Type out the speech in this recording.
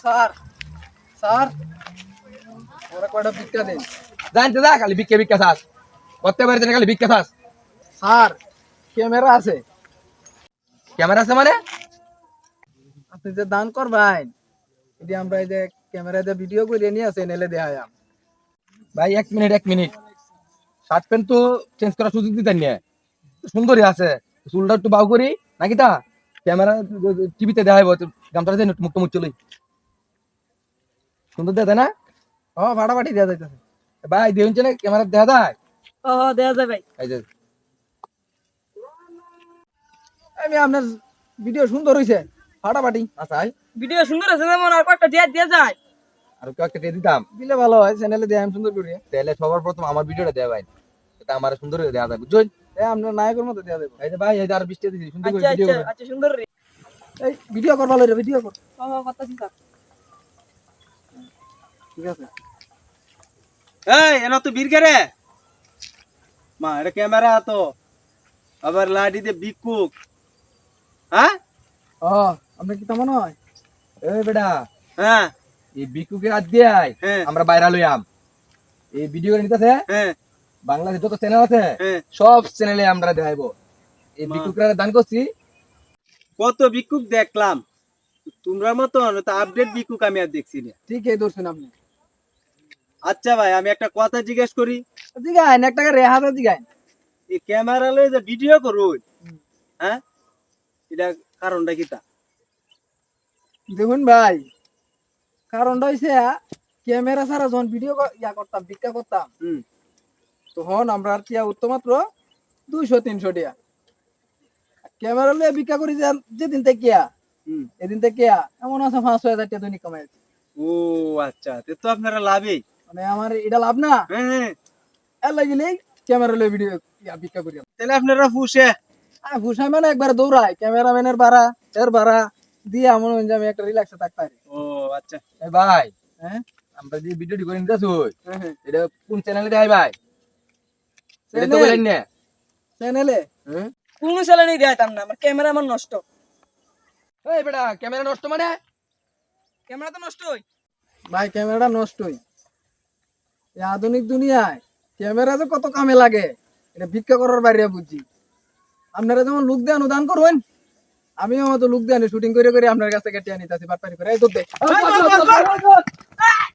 Sir sir ওরা কয়টা ভিক্ষা দেন জানতে যা খালি ভিক্ষা ভিক্ষা চাস করতে পারি খালি ভিক্ষা চাস। স্যার ক্যামেরা আছে ক্যামেরা আছে মানে আপনি যে দান করবেন এটি আমরা এই যে ক্যামেরা দিয়ে ভিডিও করে নিয়ে আসেন এলে দেখায়াম ভাই 1 মিনিট শার্ট প্যান্ট তো চেঞ্জ করার সুযোগ দিতেন নিয়ে সুন্দরই আছে চুলটা একটু বাউ করি নাকি তা ক্যামেরা টিভিতে দেখাইব গামছাটা দিয়ে মুক্ত মুখ চলি সুন্দর দেখা যায় না ও ফাটাফাটি দেওয়া যাইতেছে ভাই দেখুন না ক্যামেরা দেখা যায় ও দেয়া যায় ভাই। এই যে আমি আপনার ভিডিও সুন্দর হয়েছে ফাটাফাটি আচ্ছা ভিডিও সুন্দর আছে যেমন আর কয়েকটা দিয়া যায়। আর কয়েকটা দিয়ে দিতাম দিলে ভালো হয় চ্যানেলে দেখাম সুন্দর করে তাহলে সবার প্রথম আমার ভিডিওটা দেয়া ভাই এটা আমার সুন্দর করে দেওয়া যায় বুঝছেন আপনার নায়কের মতো দেওয়া দেবো এই যে ভাই এই যে আর 20 টা দিছি সুন্দর করে আচ্ছা ভিডিও আচ্ছা আচ্ছা সুন্দর রে। এই ভিডিও করবা লইরে ভিডিও কর ও কথা চিন্তা। ঠিক আছে এই এনা তো বীর রে মা এটা ক্যামেরা তো আবার লাডি দিয়ে বিকুক হ্যাঁ ও আপনার কি তেমন হয় এই বেটা হ্যাঁ এই বিকুকে রাত দিয়াই হ্যাঁ আমরা ভাইরাল হইয়াম এই ভিডিও নিতেছে হ্যাঁ বাংলাদেশে যত চ্যানেল আছে হ্যাঁ সব চ্যানেলে আমরা দেখাইবো এই মা। বিকুকে দান করছি কত বিকুক দেখলাম তোমরা মতো তো আপডেট বিকুক আমি আর দেখছি না। ঠিকই ধরছেন আপনি আচ্ছা ভাই আমি একটা কথা জিজ্ঞেস করি জিগাইন এক টাকা রেহাতে জিগাইন এই ক্যামেরা লয়ে যে ভিডিও করুন হ্যাঁ এটা কারণটা কি তা দেখুন ভাই কারণটা হইছে ক্যামেরা ছাড়া যখন ভিডিও ইয়া করতাম ভিক্ষা করতাম হুম তখন আমরা আর টিয়া উঠতো মাত্র 200-300 টিয়া ক্যামেরা লইয়া ভিক্ষা করি যেদিন থেকে হুম এদিন থেকে এমন আছে 5-6 হাজার টাকা দৈনিক কামাইছি ও আচ্ছা তো আপনারা লাভই মানে আমার এটা লাভ না হ্যাঁ হ্যাঁ এর লাগিলেই ক্যামেরা লইয়া ভিডিও ভিক্ষা করি তাহলে আপনারা ফুসে ঘুষাই মানে একবার দৌড়াই ক্যামেরাম্যানের ভাড়া এর ভাড়া দিয়ে আমার আমি একটা রিল্যাক্সে থাকতে পারি ও আচ্ছা এই ভাই হ্যাঁ আমরা যে ভিডিওটি করে নিতেছি হ্যাঁ এটা কোন চ্যানেলে দেখাই ভাই এটা তো Channel? বলেন না চ্যানেলে কোন চ্যানেলে দেখাইতাম না, আমার ক্যামেরা আমার নষ্ট। এই বেটা ক্যামেরা নষ্ট মানে ক্যামেরা তো নষ্ট হই। ভাই ক্যামেরাটা নষ্টই এই আধুনিক দুনিয়ায় ক্যামেরা যে কত কামে লাগে এটা ভিক্ষা করার বাইরে বুঝছি আপনারা যেমন লুক দেন দান করবেন আমিও মতো লুক দেন শুটিং করে করে আপনার কাছ থেকে টিয়া নিতেছি বাটপারি করে এই তো দেখ